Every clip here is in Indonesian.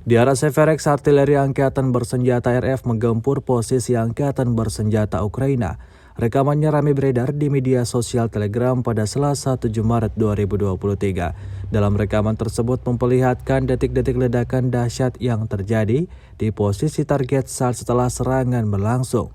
Di arah Severex, artileri angkatan bersenjata RF menggempur posisi angkatan bersenjata Ukraina. Rekamannya ramai beredar di media sosial Telegram pada Selasa 7 Maret 2023. Dalam rekaman tersebut memperlihatkan detik-detik ledakan dahsyat yang terjadi di posisi target saat setelah serangan berlangsung.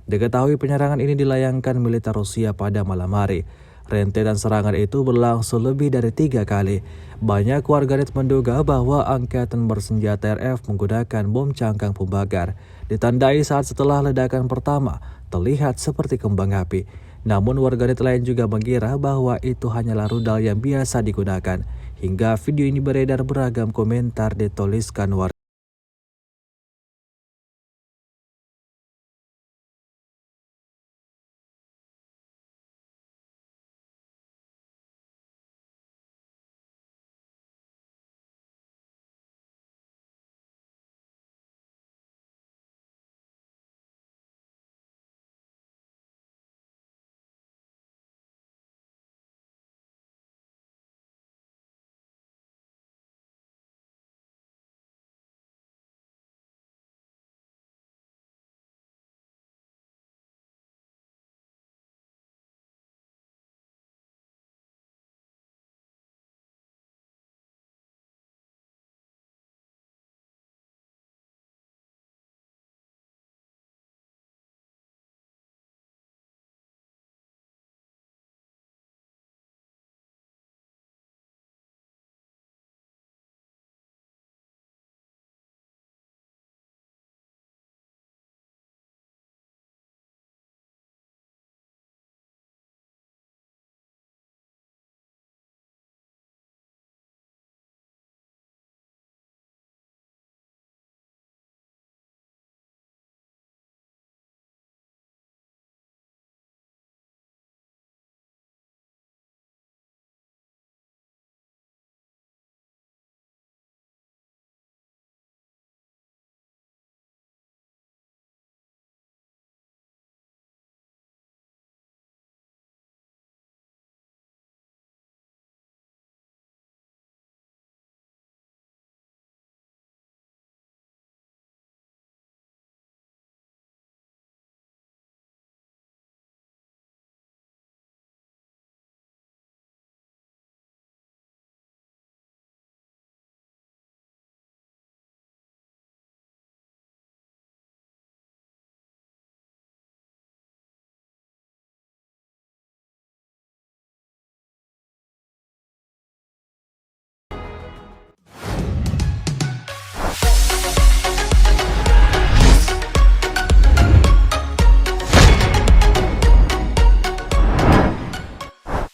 Diketahui penyerangan ini dilayangkan militer Rusia pada malam hari. Rentetan serangan itu berlangsung lebih dari 3 kali. Banyak warganet menduga bahwa angkatan bersenjata RF menggunakan bom cangkang pembakar. Ditandai saat setelah ledakan pertama terlihat seperti kembang api. Namun warganet lain juga mengira bahwa itu hanyalah rudal yang biasa digunakan. Hingga video ini beredar, beragam komentar dituliskan warganet.